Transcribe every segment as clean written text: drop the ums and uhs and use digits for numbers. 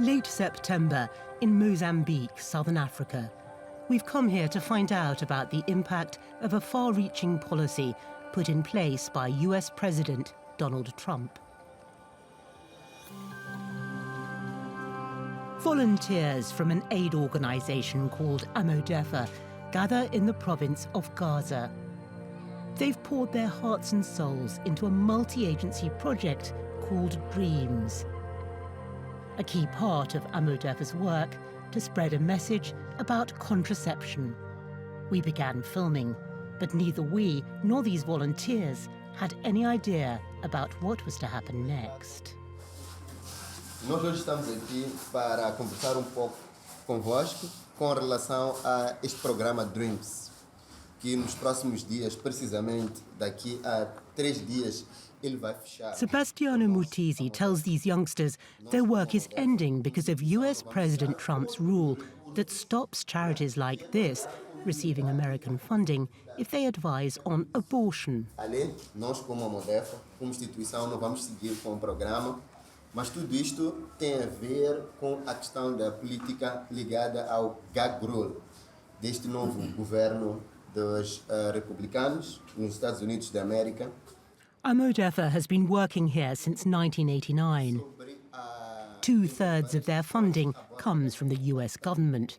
Late September in Mozambique, southern Africa. We've come here to find out about the impact of a far-reaching policy put in place by US President Donald Trump. Volunteers from an aid organization called AMODEFA gather in the province of Gaza. They've poured their hearts and souls into a multi-agency project called Dreams. A key part of AMODEFA's work to spread a message about contraception. We began filming, but neither we nor these volunteers had any idea about what was to happen next. Nós hoje estamos aqui para conversar pouco convosco com relação a este programa Dreams, que nos próximos dias, precisamente daqui a 3 dias, ele vai fechar. Sebastiano Muthisse tells these youngsters their work is ending because of US President Trump's rule that stops charities like this receiving American funding if they advise on abortion. Além, nós como AMODEFA, como instituição, não vamos seguir com o programa, mas tudo isto tem a ver com a questão da política ligada ao gag rule deste novo governo dos republicanos nos Estados Unidos da América. AMODEFA has been working here since 1989. 2/3 of their funding comes from the US government.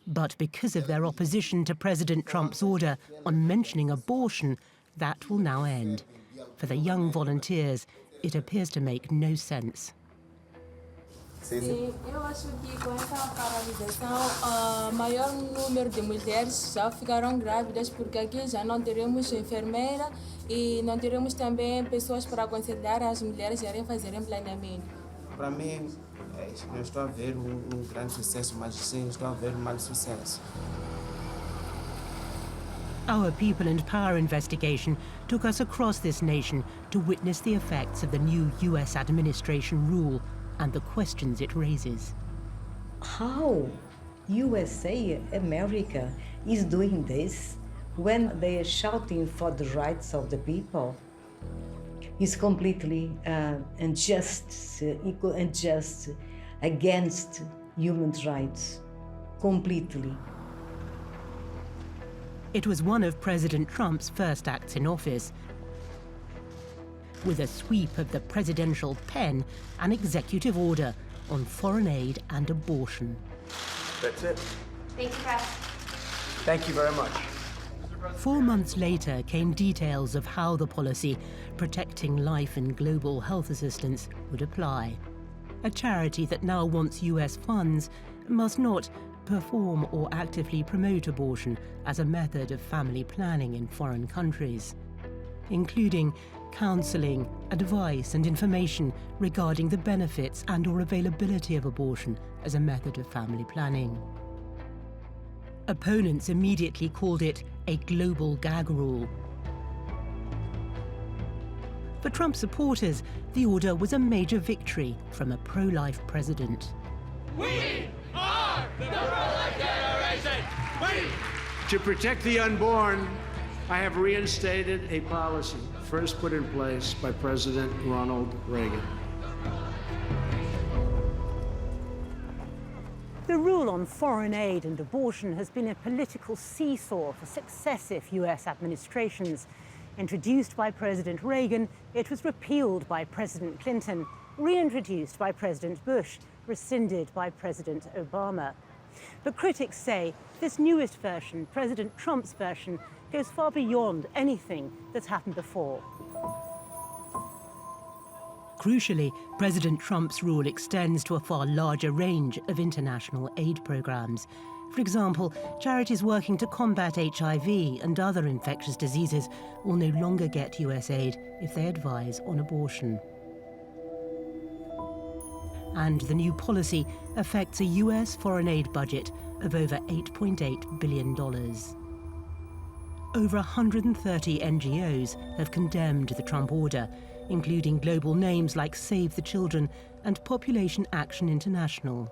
But because of their opposition to President Trump's order on mentioning abortion, that will now end. For the young volunteers, it appears to make no sense. Sim, eu acho que com essa paralisação, maior número de mulheres já ficaram grávidas, porque aqui já não teremos enfermeira e não teremos também pessoas para aconselhar as mulheres a fazerem planeamento. Para mim, não estou a ver grande sucesso, mas sim estou a ver mau sucesso. Our People and Power investigation took us across this nation to witness the effects of the new US administration rule and the questions it raises. How USA, America, is doing this when they are shouting for the rights of the people? It's completely unjust, unjust, against human rights, completely. It was one of President Trump's first acts in office. With a sweep of the presidential pen, an executive order on foreign aid and abortion. That's it. Thank you, Press. Thank you very much. 4 months later came details of how the policy protecting life and global health assistance would apply. A charity that now wants US funds must not perform or actively promote abortion as a method of family planning in foreign countries, including counselling, advice and information regarding the benefits and/or availability of abortion as a method of family planning. Opponents immediately called it a global gag rule. For Trump supporters, the order was a major victory from a pro-life president. We are the pro-life generation! To protect the unborn, I have reinstated a policy first put in place by President Ronald Reagan. The rule on foreign aid and abortion has been a political seesaw for successive US administrations. Introduced by President Reagan, it was repealed by President Clinton, reintroduced by President Bush, rescinded by President Obama. But critics say this newest version, President Trump's version, goes far beyond anything that's happened before. Crucially, President Trump's rule extends to a far larger range of international aid programs. For example, charities working to combat HIV and other infectious diseases will no longer get US aid if they advise on abortion. And the new policy affects a US foreign aid budget of over $8.8 billion. Over 130 NGOs have condemned the Trump order, including global names like Save the Children and Population Action International.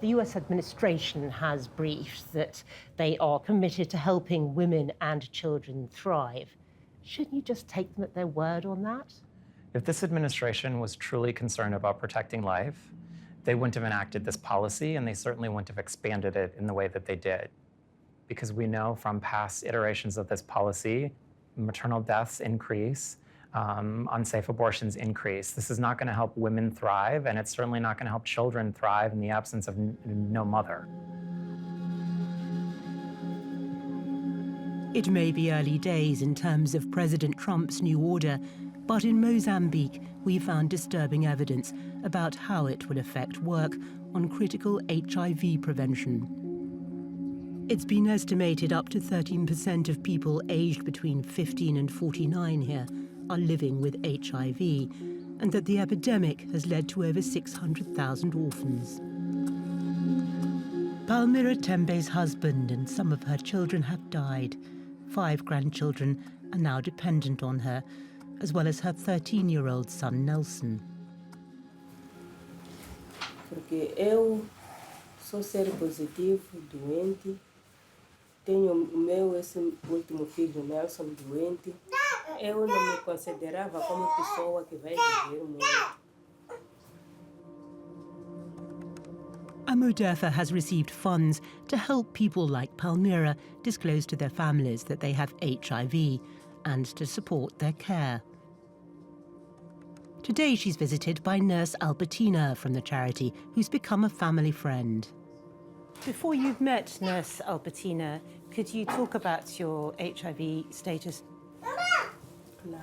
The US administration has briefed that they are committed to helping women and children thrive. Shouldn't you just take them at their word on that? If this administration was truly concerned about protecting life, they wouldn't have enacted this policy, and they certainly wouldn't have expanded it in the way that they did. Because we know from past iterations of this policy, maternal deaths increase, unsafe abortions increase. This is not going to help women thrive, and it's certainly not going to help children thrive in the absence of no mother. It may be early days in terms of President Trump's new order, but in Mozambique, we found disturbing evidence about how it will affect work on critical HIV prevention. It's been estimated up to 13% of people aged between 15 and 49 here are living with HIV, and that the epidemic has led to over 600,000 orphans. Palmira Tembe's husband and some of her children have died. 5 grandchildren are now dependent on her, as well as her 13-year-old son, Nelson. Porque eu sou positivo, doente. Tenho o meu, esse último filho, Nelson, doente. Eu não me considerava como pessoa que vai viver muito. AMODEFA has received funds to help people like Palmira disclose to their families that they have HIV and to support their care. Today she's visited by nurse Albertina from the charity, who's become a family friend. Before you met Nurse Albertina, could you talk about your HIV status? Não.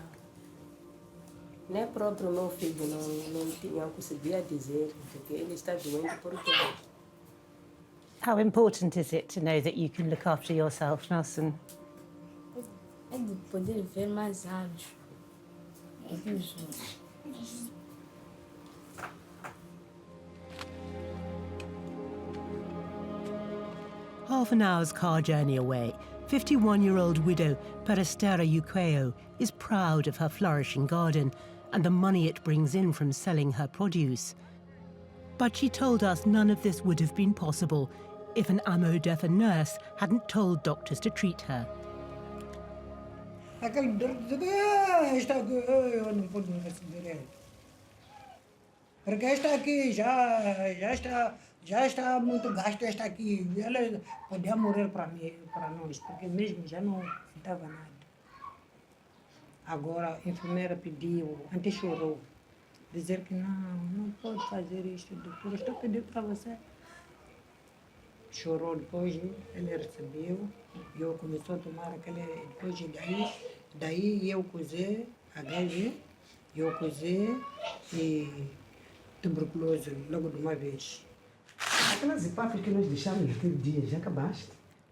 Nem próprio meu filho não conseguia dizer, porque ele está doente por quê. How important is it to know that you can look after yourself, Nelson? É de poder ver mais anos que os outros. Half an hour's car journey away, 51-year-old widow Perestera Uqueo is proud of her flourishing garden and the money it brings in from selling her produce. But she told us none of this would have been possible if an AMODEFA nurse hadn't told doctors to treat her. Já está muito gasto esta aqui. Ela podia morrer para nós, porque mesmo já não dava nada. Agora a enfermeira pediu, antes chorou, dizer que não pode fazer isto, doutor, estou pedindo para você. Chorou, depois ele recebeu, e eu comecei a tomar aquele, depois daí eu cozei HIV, eu cozei e tuberculose logo de uma vez.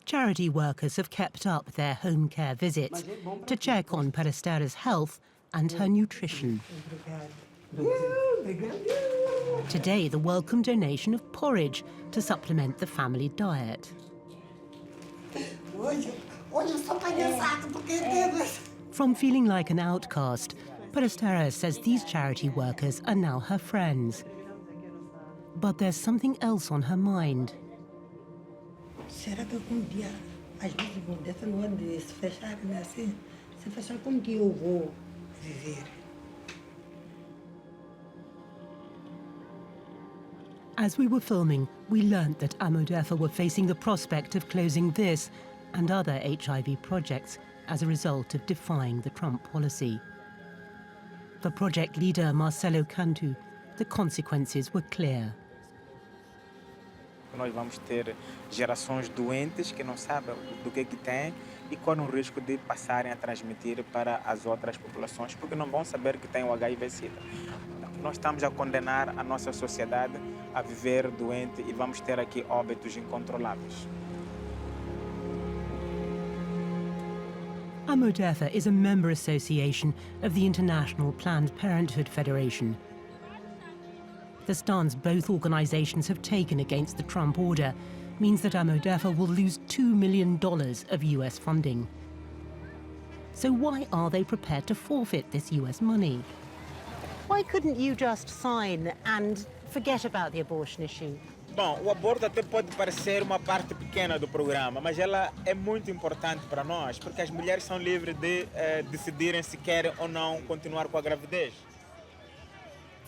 Charity workers have kept up their home care visits to check on Perestera's health and her nutrition. Today, the welcome donation of porridge to supplement the family diet. From feeling like an outcast, Perestera says these charity workers are now her friends. But there's something else on her mind. Será que algum dia as vezes vão dessa não há de se fechar assim? Se fechar, como que eu vou viver? As we were filming, we learnt that AMODEFA were facing the prospect of closing this and other HIV projects as a result of defying the Trump policy. For project leader Marcelo Cantu, the consequences were clear. Nós vamos ter gerações doentes que não sabem do que têm e correm o risco de passarem a transmitir para as outras populações, porque não vão saber que têm o HIV/SIDA. Nós estamos a condenar a nossa sociedade a viver doente e vamos ter aqui óbitos incontroláveis. AMODEFA is a member association of the International Planned Parenthood Federation. The stance both organizations have taken against the Trump order means that AMODEFA will lose $2 million of US funding. So why are they prepared to forfeit this US money? Why couldn't you just sign and forget about the abortion issue? Bom, o aborto até pode parecer uma parte pequena do programa, mas ela é muito importante para nós, porque as mulheres são livres de decidirem se querem ou não continuar com a gravidez.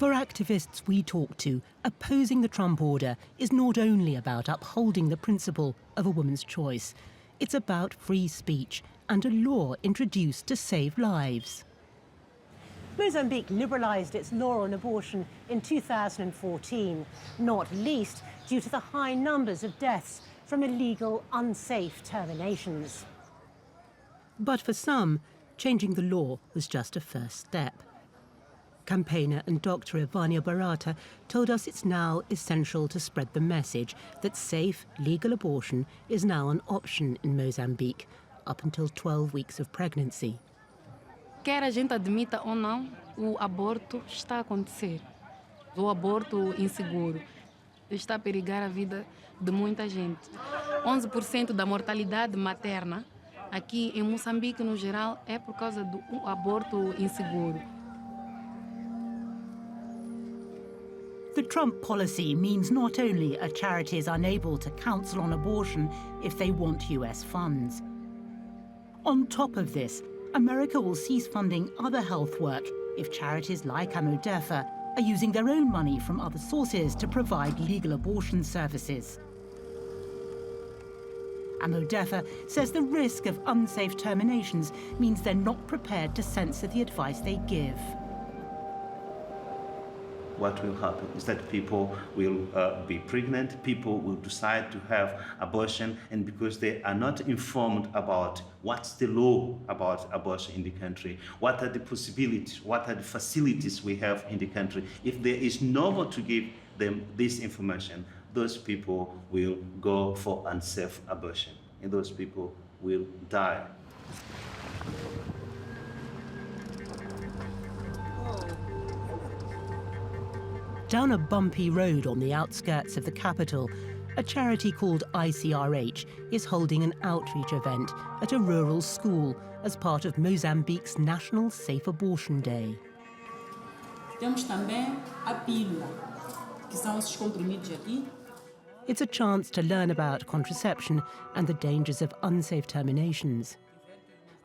For activists we talk to, opposing the Trump order is not only about upholding the principle of a woman's choice, it's about free speech and a law introduced to save lives. Mozambique liberalised its law on abortion in 2014, not least due to the high numbers of deaths from illegal, unsafe terminations. But for some, changing the law was just a first step. Campaigner and Dr. Ivania Barata told us it's now essential to spread the message that safe, legal abortion is now an option in Mozambique, up until 12 weeks of pregnancy. Quer a gente admita ou não, o aborto está a acontecer. O aborto inseguro está a perigar a vida de muita gente. 11% da mortalidade materna aqui em Moçambique, no geral, é por causa do aborto inseguro. The Trump policy means not only are charities unable to counsel on abortion if they want US funds. On top of this, America will cease funding other health work if charities like AMODEFA are using their own money from other sources to provide legal abortion services. AMODEFA says the risk of unsafe terminations means they're not prepared to censor the advice they give. What will happen is that people will be pregnant, people will decide to have abortion, and because they are not informed about what's the law about abortion in the country, what are the possibilities, what are the facilities we have in the country, if there is no one to give them this information, those people will go for unsafe abortion, and those people will die. Down a bumpy road on the outskirts of the capital, a charity called ICRH is holding an outreach event at a rural school as part of Mozambique's National Safe Abortion Day. Temos também a pílula, que são esses comprimidos aqui. It's a chance to learn about contraception and the dangers of unsafe terminations.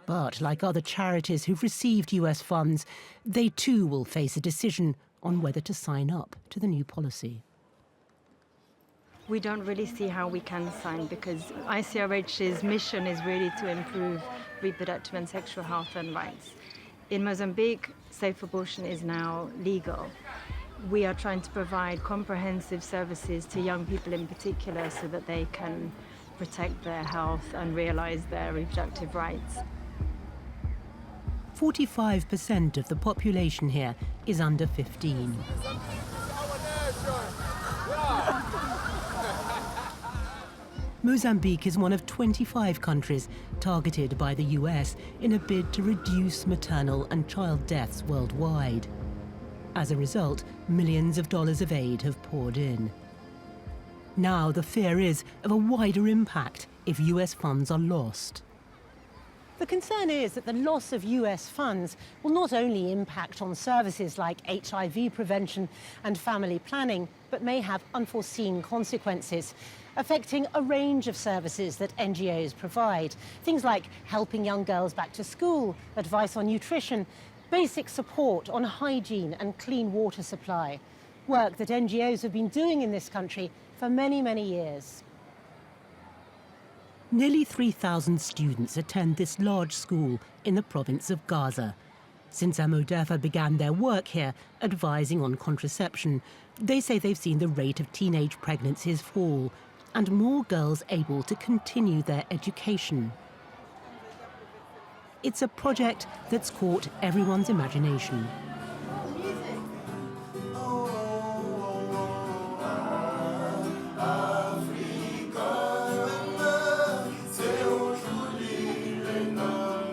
But like other charities who've received US funds, they too will face a decision on whether to sign up to the new policy. We don't really see how we can sign because ICRH's mission is really to improve reproductive and sexual health and rights. In Mozambique, safe abortion is now legal. We are trying to provide comprehensive services to young people in particular so that they can protect their health and realize their reproductive rights. 45% of the population here is under 15. Mozambique is one of 25 countries targeted by the US in a bid to reduce maternal and child deaths worldwide. As a result, millions of dollars of aid have poured in. Now the fear is of a wider impact if US funds are lost. The concern is that the loss of US funds will not only impact on services like HIV prevention and family planning, but may have unforeseen consequences, affecting a range of services that NGOs provide. Things like helping young girls back to school, advice on nutrition, basic support on hygiene and clean water supply. Work that NGOs have been doing in this country for many, many years. Nearly 3,000 students attend this large school in the province of Gaza. Since AMODEFA began their work here, advising on contraception, they say they've seen the rate of teenage pregnancies fall and more girls able to continue their education. It's a project that's caught everyone's imagination.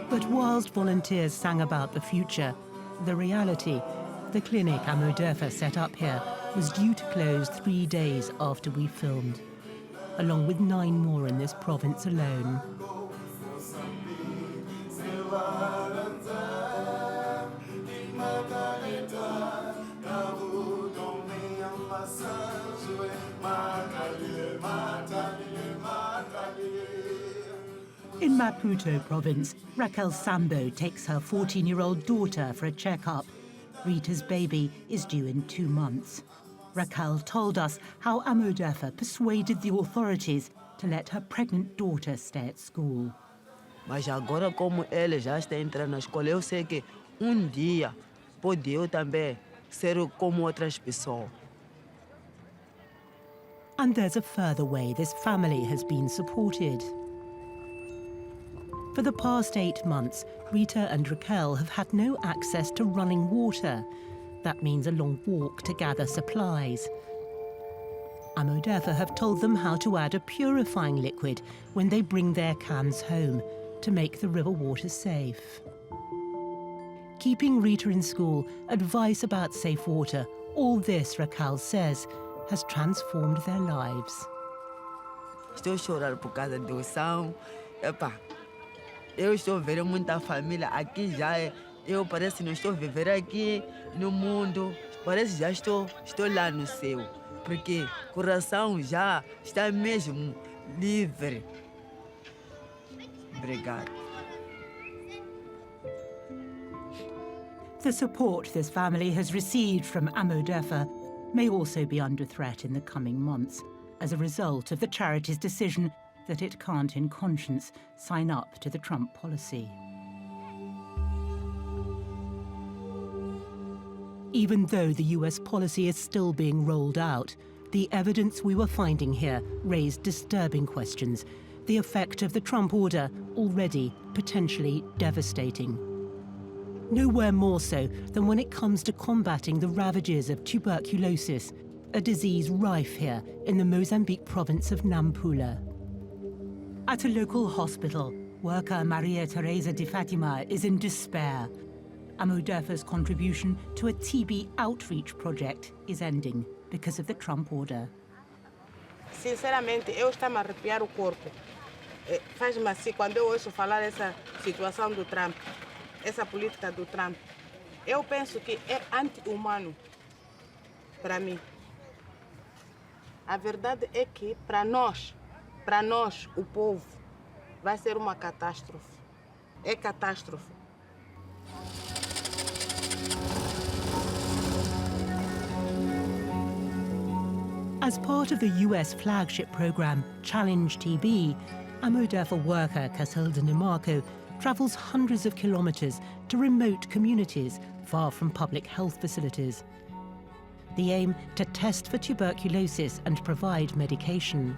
But whilst volunteers sang about the future, the reality, the clinic AMODEFA set up here, was due to close 3 days after we filmed, along with 9 more in this province alone. In Maputo province, Raquel Sambo takes her 14-year-old daughter for a checkup. Rita's baby is due in 2 months. Raquel told us how AMODEFA persuaded the authorities to let her pregnant daughter stay at school. Mas agora, como ela já está entrando na escola, eu sei que dia pode eu também ser como outras pessoas. And there's a further way this family has been supported. For the past 8 months, Rita and Raquel have had no access to running water. That means a long walk to gather supplies. AMODEFA have told them how to add a purifying liquid when they bring their cans home to make the river water safe. Keeping Rita in school, advice about safe water, all this, Raquel says, has transformed their lives. Estou chorando por causa da doação. Eu estou vendo muita família aqui já. Eu parece que não estou vivendo aqui no mundo. Parece que já estou lá no céu. Porque o coração já está mesmo livre. Obrigado. The support this family has received from AMODEFA may also be under threat in the coming months as a result of the charity's decision that it can't in conscience sign up to the Trump policy. Even though the US policy is still being rolled out, the evidence we were finding here raised disturbing questions, the effect of the Trump order already potentially devastating. Nowhere more so than when it comes to combating the ravages of tuberculosis, a disease rife here in the Mozambique province of Nampula. At a local hospital, worker Maria Teresa de Fatima is in despair. AMODEFA's contribution to a TB outreach project is ending because of the Trump order. Sinceramente, eu estou-me a arrepiar o corpo. Faz-me assim quando eu ouço falar essa situação do Trump, essa política do Trump. Eu penso que é anti-humano para mim. A verdade é que para nós, o povo, vai ser uma catástrofe. É catástrofe. As part of the US flagship program, Challenge TB, AMODEFA worker Casilda Nimarco travels hundreds of kilometers to remote communities far from public health facilities. The aim to test for tuberculosis and provide medication.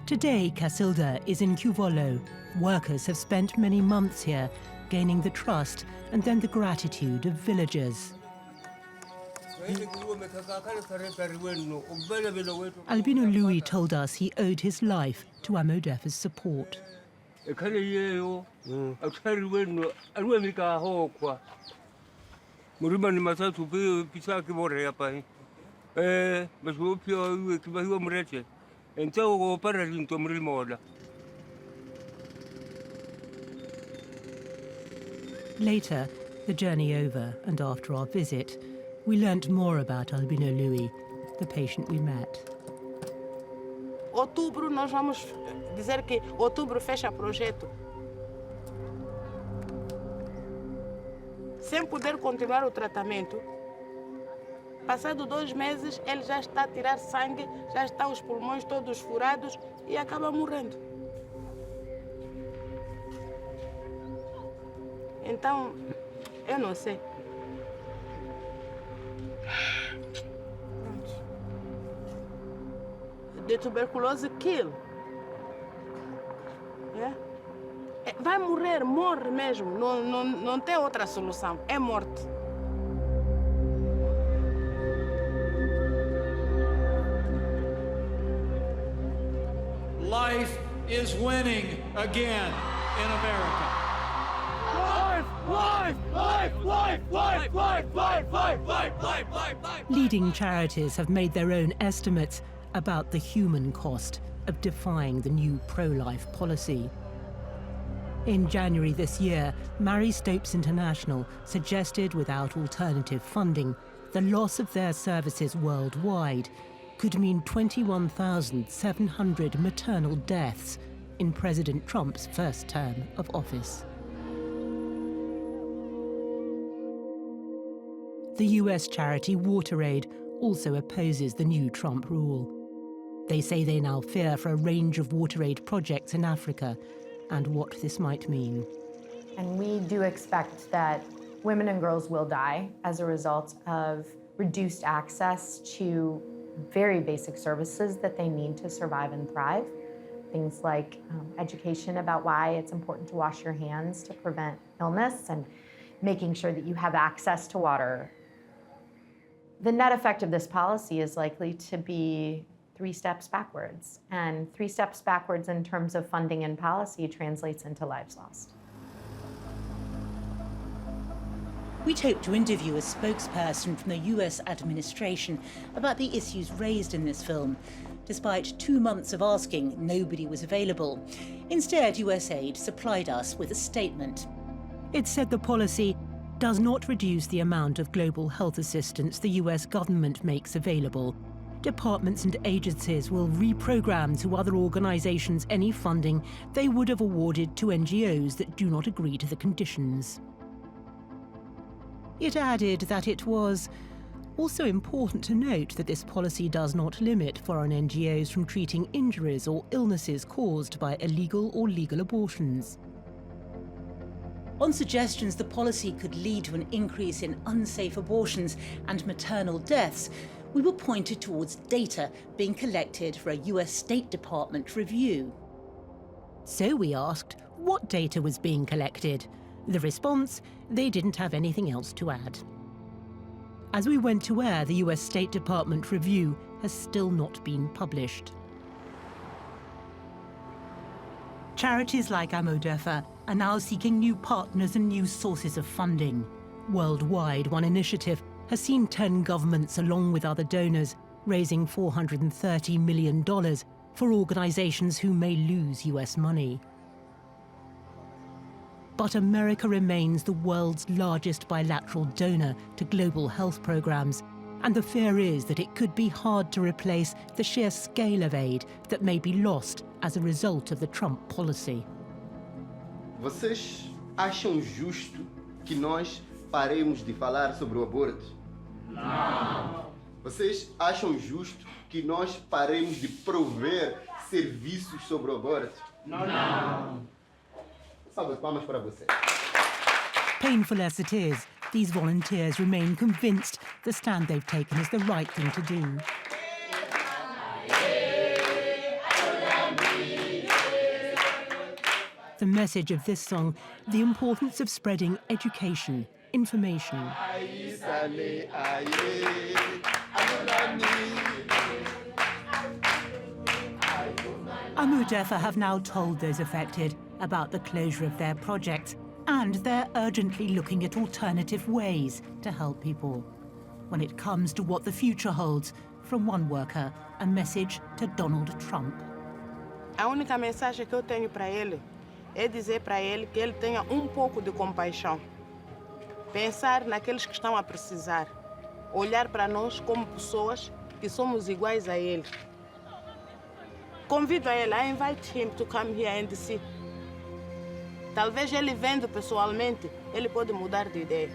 Today, Casilda is in Cuvolo. Workers have spent many months here, gaining the trust and then the gratitude of villagers. Albino Louis told us he owed his life to AMODEFA's support. Later, the journey over, and after our visit, we learnt more about Albino Louis, the patient we met. Outubro, nós vamos dizer que outubro fecha projeto. Sem poder continuar o tratamento. Passado 2 meses, ele já está a tirar sangue, já está os pulmões todos furados e acaba morrendo. Então, eu não sei. The tuberculose kill. Vai morrer, morre mesmo. Não tem outra solução. É morte. Life is winning again in America. Life, life, life, life, life, life, life, life, life, life, life, life. Leading charities have made their own estimates about the human cost of defying the new pro-life policy. In January this year, Mary Stopes International suggested without alternative funding, the loss of their services worldwide could mean 21,700 maternal deaths in President Trump's first term of office. The US charity WaterAid also opposes the new Trump rule. They say they now fear for a range of WaterAid projects in Africa and what this might mean. And we do expect that women and girls will die as a result of reduced access to very basic services that they need to survive and thrive. Things like education about why it's important to wash your hands to prevent illness and making sure that you have access to water. The net effect of this policy is likely to be 3 steps backwards. And 3 steps backwards in terms of funding and policy translates into lives lost. We'd hoped to interview a spokesperson from the US administration about the issues raised in this film. Despite 2 months of asking, nobody was available. Instead, USAID supplied us with a statement. It said the policy does not reduce the amount of global health assistance the US government makes available. Departments and agencies will reprogram to other organizations any funding they would have awarded to NGOs that do not agree to the conditions. It added that it was also important to note that this policy does not limit foreign NGOs from treating injuries or illnesses caused by illegal or legal abortions. On suggestions the policy could lead to an increase in unsafe abortions and maternal deaths, we were pointed towards data being collected for a US State Department review. So we asked what data was being collected. The response, they didn't have anything else to add. As we went to air, the US State Department review has still not been published. Charities like AMODEFA are now seeking new partners and new sources of funding. Worldwide, one initiative has seen 10 governments, along with other donors, raising $430 million for organizations who may lose US money. But America remains the world's largest bilateral donor to global health programs, and the fear is that it could be hard to replace the sheer scale of aid that may be lost as a result of the Trump policy. Vocês acham justo que nós paremos de falar sobre o aborto? Não. Vocês acham justo que nós paremos de prover serviços sobre o aborto? Não. Salve palmas para você. Painful as it is, these volunteers remain convinced the stand they've taken is the right thing to do. The message of this song, the importance of spreading education, information. AMODEFA have now told those affected about the closure of their projects, and they're urgently looking at alternative ways to help people. When it comes to what the future holds, from one worker, a message to Donald Trump. A única mensagem que eu tenho para ele é dizer para ele que ele tenha pouco de compaixão. Pensar naqueles que estão a precisar. Olhar para nós como pessoas que somos iguais a ele. Convido a ele, I invite him to come here and see. Talvez ele vendo pessoalmente, ele pode mudar de ideia.